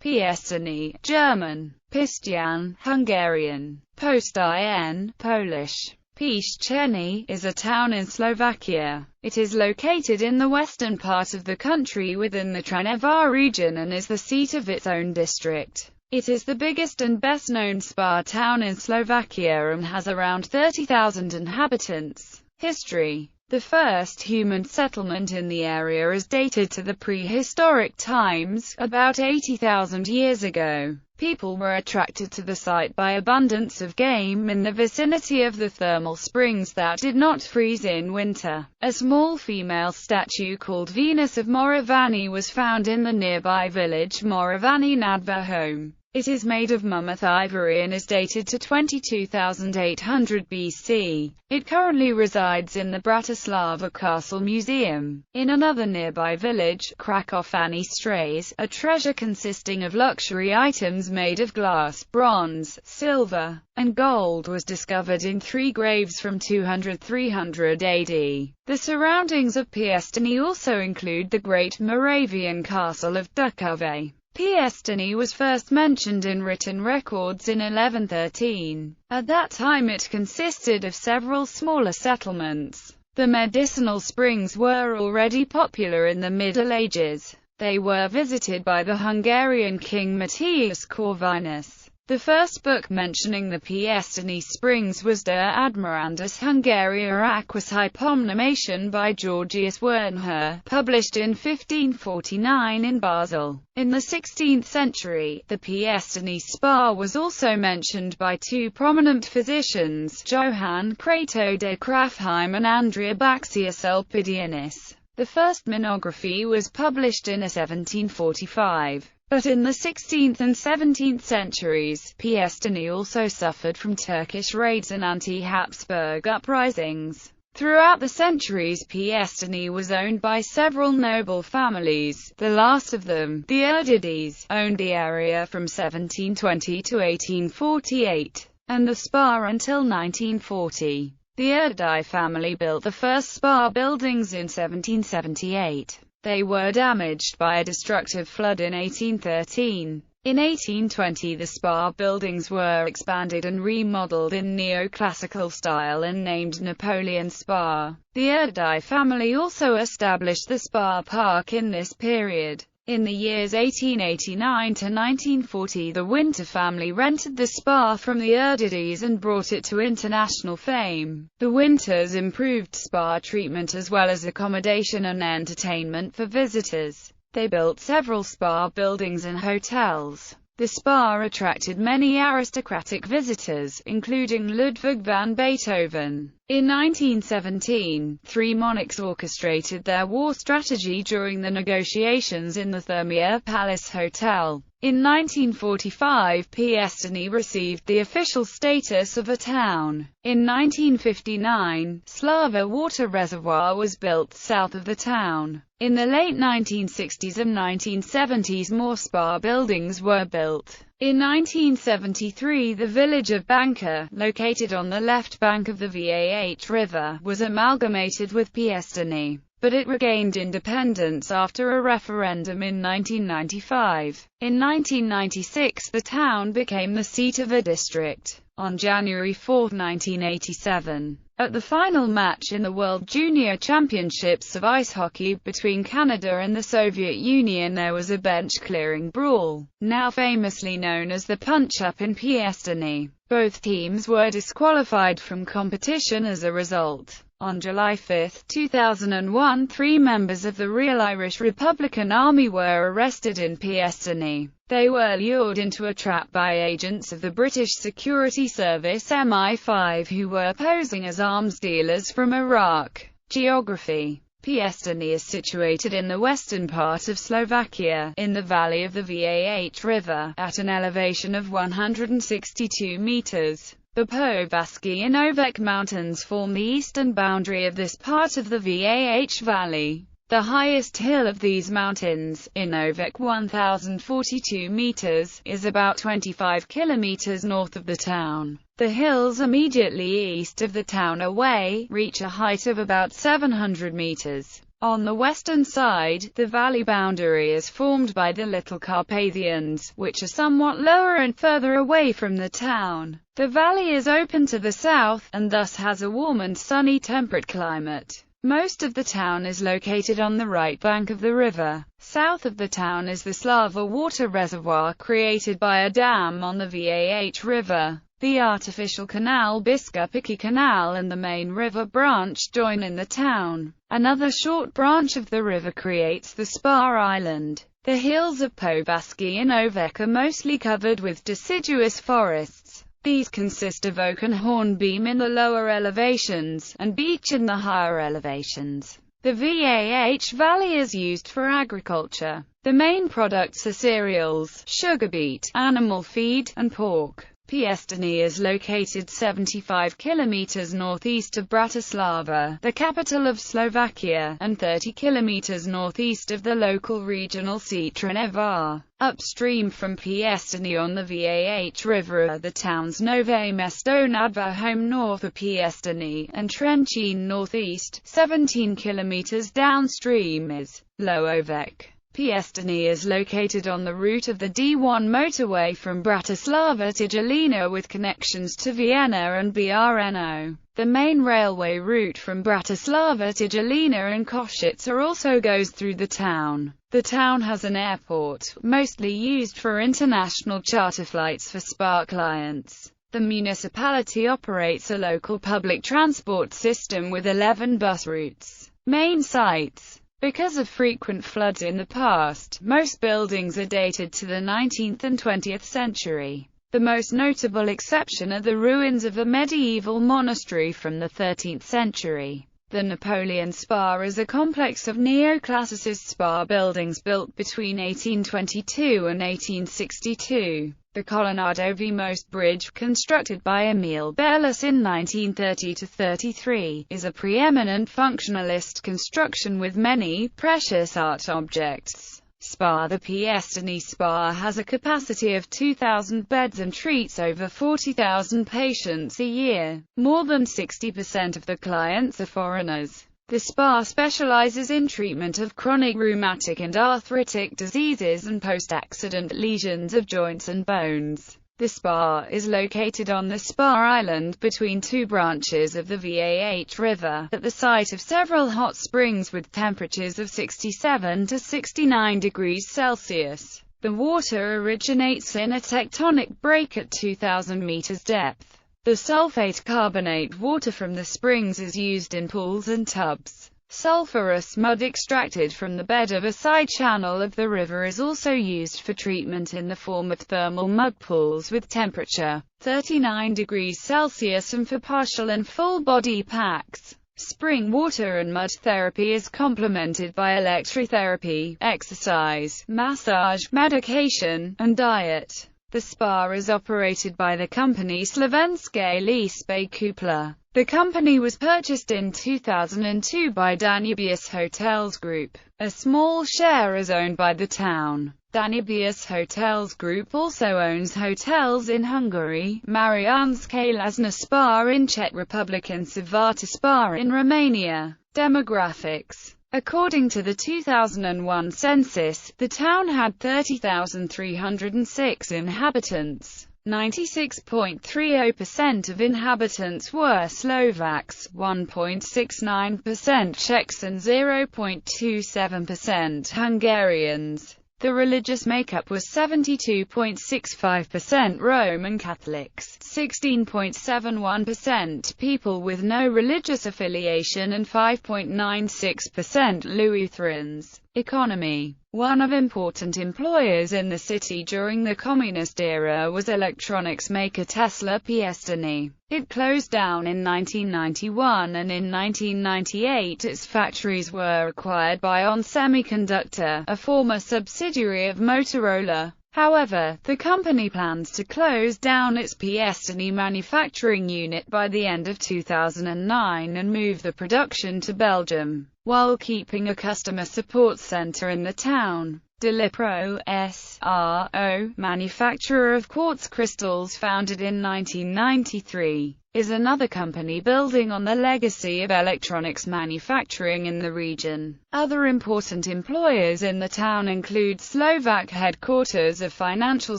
Piešťany, German. Piešťany, Hungarian. Post-in, Polish. Piešťany is a town in Slovakia. It is located in the western part of the country within the Trnava region and is the seat of its own district. It is the biggest and best-known spa town in Slovakia and has around 30,000 inhabitants. History. The first human settlement in the area is dated to the prehistoric times, about 80,000 years ago. People were attracted to the site by abundance of game in the vicinity of the thermal springs that did not freeze in winter. A small female statue called Venus of Moravany was found in the nearby village Moravany nad Váhom. It is made of mammoth ivory and is dated to 22,800 BC. It currently resides in the Bratislava Castle Museum. In another nearby village, Krakowany Strays, a treasure consisting of luxury items made of glass, bronze, silver, and gold was discovered in 3 graves from 200–300 AD. The surroundings of Piešťany also include the Great Moravian Castle of Duchove. Piešťany was first mentioned in written records in 1113. At that time it consisted of several smaller settlements. The medicinal springs were already popular in the Middle Ages. They were visited by the Hungarian king Matthias Corvinus. The first book mentioning the Piešťany springs was De Admirandis Hungaria Aquis Hypomnemation by Georgius Wernher, published in 1549 in Basel. In the 16th century, the Piešťany spa was also mentioned by 2 prominent physicians, Johann Crato de Krafheim and Andrea Baxius Elpidianis. The first monography was published in 1745. But in the 16th and 17th centuries, Piešťany also suffered from Turkish raids and anti-Habsburg uprisings. Throughout the centuries, Piešťany was owned by several noble families. The last of them, the Erdides, owned the area from 1720 to 1848, and the spa until 1940. The Erdei family built the first spa buildings in 1778. They were damaged by a destructive flood in 1813. In 1820 the spa buildings were expanded and remodeled in neoclassical style and named Napoleon Spa. The Erdei family also established the spa park in this period. In the years 1889 to 1940 the Winter family rented the spa from the Erdides and brought it to international fame. The Winters improved spa treatment as well as accommodation and entertainment for visitors. They built several spa buildings and hotels. The spa attracted many aristocratic visitors, including Ludwig van Beethoven. In 1917, 3 monarchs orchestrated their war strategy during the negotiations in the Thermia Palace Hotel. In 1945, Piešťany received the official status of a town. In 1959, Slava Water Reservoir was built south of the town. In the late 1960s and 1970s more spa buildings were built. In 1973 the village of Banka, located on the left bank of the Vah River, was amalgamated with Piešťany, but it regained independence after a referendum in 1995. In 1996 the town became the seat of a district. On January 4, 1987, at the final match in the World Junior Championships of Ice Hockey between Canada and the Soviet Union there was a bench-clearing brawl, now famously known as the punch-up in Piešťany. Both teams were disqualified from competition as a result. On July 5, 2001, 3 members of the Real Irish Republican Army were arrested in Piešťany. They were lured into a trap by agents of the British Security Service MI5 who were posing as arms dealers from Iraq. Geography. Piešťany is situated in the western part of Slovakia, in the valley of the Vah River, at an elevation of 162 meters. The Povazky and Ovek Mountains form the eastern boundary of this part of the Vah Valley. The highest hill of these mountains, in Ovek 1042 meters, is about 25 kilometers north of the town. The hills immediately east of the town away reach a height of about 700 meters. On the western side, the valley boundary is formed by the Little Carpathians, which are somewhat lower and further away from the town. The valley is open to the south, and thus has a warm and sunny temperate climate. Most of the town is located on the right bank of the river. South of the town is the Slava water reservoir created by a dam on the Vah River. The artificial canal Biskupiki Canal and the main river branch join in the town. Another short branch of the river creates the Spa Island. The hills of Pobaski and Ovek are mostly covered with deciduous forests. These consist of oak and hornbeam in the lower elevations, and beech in the higher elevations. The Vah Valley is used for agriculture. The main products are cereals, sugar beet, animal feed, and pork. Piešťany is located 75 kilometers northeast of Bratislava, the capital of Slovakia, and 30 kilometers northeast of the local regional seat Trnava. Upstream from Piešťany on the Vah River are the towns Nové Mesto nad Váhom north of Piešťany, and Trenčín northeast. 17 kilometers downstream is Lovovek. Piešťany is located on the route of the D1 motorway from Bratislava to Žilina with connections to Vienna and Brno. The main railway route from Bratislava to Žilina and Košice also goes through the town. The town has an airport, mostly used for international charter flights for SPA clients. The municipality operates a local public transport system with 11 bus routes. Main sites. Because of frequent floods in the past, most buildings are dated to the 19th and 20th century. The most notable exception are the ruins of a medieval monastery from the 13th century. The Napoleon Spa is a complex of neoclassicist spa buildings built between 1822 and 1862. The Colonado V Most Bridge, constructed by Emil Bellis in 1930–33, is a preeminent functionalist construction with many precious art objects. Spa. The Piešťany Spa has a capacity of 2,000 beds and treats over 40,000 patients a year. More than 60% of the clients are foreigners. The spa specializes in treatment of chronic rheumatic and arthritic diseases and post-accident lesions of joints and bones. The spa is located on the Spa Island between two branches of the Vah River, at the site of several hot springs with temperatures of 67 to 69 degrees Celsius. The water originates in a tectonic break at 2,000 meters depth. The sulfate carbonate water from the springs is used in pools and tubs. Sulfurous mud extracted from the bed of a side channel of the river is also used for treatment in the form of thermal mud pools with temperature 39 degrees Celsius and for partial and full body packs. Spring water and mud therapy is complemented by electrotherapy, exercise, massage, medication, and diet. The spa is operated by the company Slovenské lyžské koupele. The company was purchased in 2002 by Danubius Hotels Group. A small share is owned by the town. Danubius Hotels Group also owns hotels in Hungary, Mariánske Lázně Spa in Czech Republic and Sváta Spa in Romania. Demographics. According to the 2001 census, the town had 30,306 inhabitants. 96.30% of inhabitants were Slovaks, 1.69% Czechs and 0.27% Hungarians. The religious makeup was 72.65% Roman Catholics, 16.71% people with no religious affiliation and 5.96% Lutherans. Economy. One of important employers in the city during the communist era was electronics maker Tesla Piešťany. It closed down in 1991 and in 1998 its factories were acquired by ON Semiconductor, a former subsidiary of Motorola. However, the company plans to close down its Piešťany manufacturing unit by the end of 2009 and move the production to Belgium, while keeping a customer support center in the town. Delipro S. S.R.O., manufacturer of quartz crystals founded in 1993, is another company building on the legacy of electronics manufacturing in the region. Other important employers in the town include Slovak headquarters of financial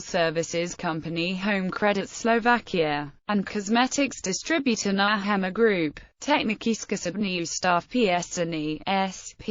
services company Home Credit Slovakia, and cosmetics distributor Nahema Group. Technický zkušební ústav Piešťany (SP)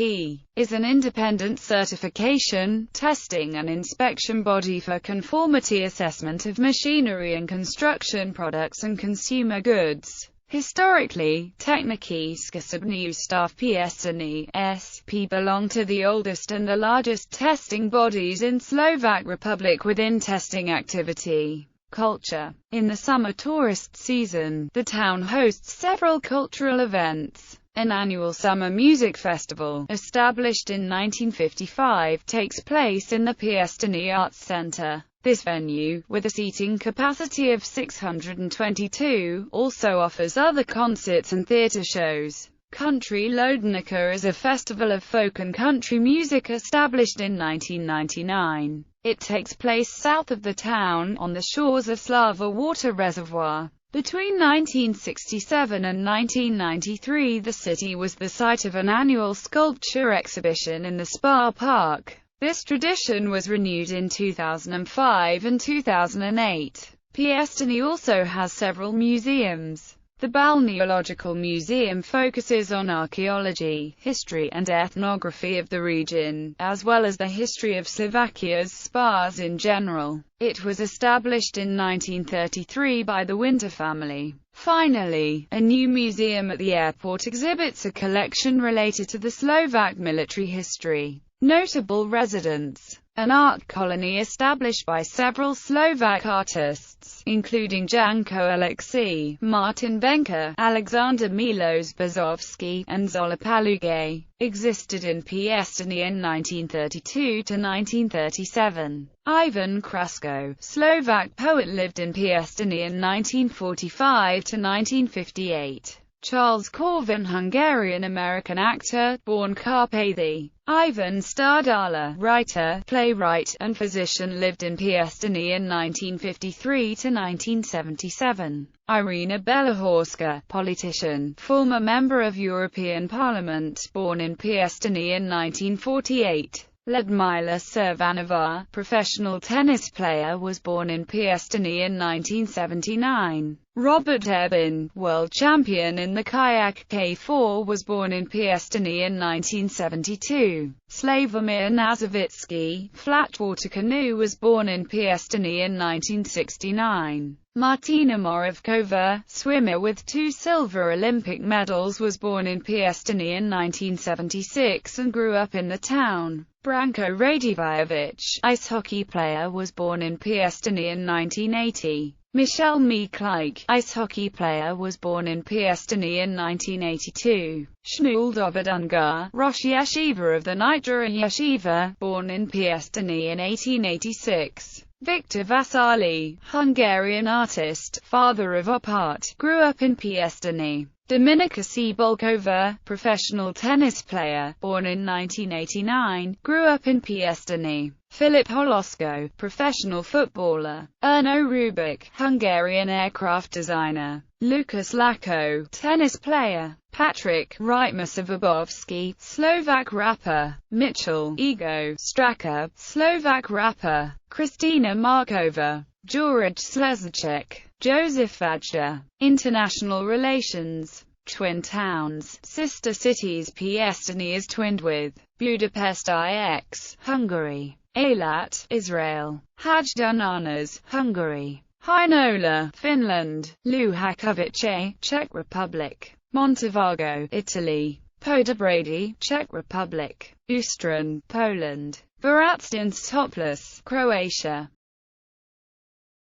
is an independent certification, testing and inspection body for conformity assessment of machinery and construction products and consumer goods. Historically, Technický zkušební ústav Piešťany (SP) belonged to the oldest and the largest testing bodies in Slovak Republic within testing activity. Culture. In the summer tourist season, the town hosts several cultural events. An annual summer music festival, established in 1955, takes place in the Piešťany Arts Center. This venue, with a seating capacity of 622, also offers other concerts and theater shows. Country Lodnica is a festival of folk and country music established in 1999. It takes place south of the town, on the shores of Slava Water Reservoir. Between 1967 and 1993 the city was the site of an annual sculpture exhibition in the Spa Park. This tradition was renewed in 2005 and 2008. Piešťany also has several museums. The Balneological Museum focuses on archaeology, history and ethnography of the region, as well as the history of Slovakia's spas in general. It was established in 1933 by the Winter family. Finally, a new museum at the airport exhibits a collection related to the Slovak military history. Notable residents. An art colony established by several Slovak artists, including Janko Alexei, Martin Benka, Alexander Milos Bazovsky, and Zola Palugay, existed in Piešťany in 1932 to 1937. Ivan Krasko, Slovak poet, lived in Piešťany in 1945 to 1958. Charles Corvin, Hungarian-American actor, born Carpathy. Ivan Stardala, writer, playwright, and physician, lived in Piešťany in 1953 to 1977. Irina Belahorska, politician, former member of European Parliament, born in Piešťany in 1948. Ludmila Survanova, professional tennis player, was born in Piešťany in 1979. Robert Ebin, world champion in the kayak K4, was born in Piešťany in 1972. Slavomir Nazovitsky, flatwater canoe, was born in Piešťany in 1969. Martina Moravkova, swimmer with 2 silver Olympic medals, was born in Piešťany in 1976 and grew up in the town. Branko Radivojevic, ice hockey player, was born in Piešťany in 1980. Michel Miklik, ice hockey player, was born in Piešťany in 1982. Shmuel Dobodungar, Rosh Yeshiva of the Nitra Yeshiva, born in Piešťany in 1886. Victor Vasili, Hungarian artist, father of op art, grew up in Piešťany. Dominika Cibulkova, professional tennis player, born in 1989, grew up in Piešťany. Filip Holosko, professional footballer. Erno Rubik, Hungarian aircraft designer. Lukas Lako, tennis player. Patrick Rytmasovobovsky, Slovak rapper. Mitchell Ego Straka, Slovak rapper. Kristina Markova. George Sleznicek. Joseph Vajda. International relations. Twin towns, sister cities. Piešťany is twinned with Budapest IX, Hungary. Eilat, Israel. Hajdunanas, Hungary. Heinola, Finland. Luhakovice, Czech Republic. Montevargo, Italy. Podebrady, Czech Republic. Ustran, Poland. Varatstin's Topless, Croatia.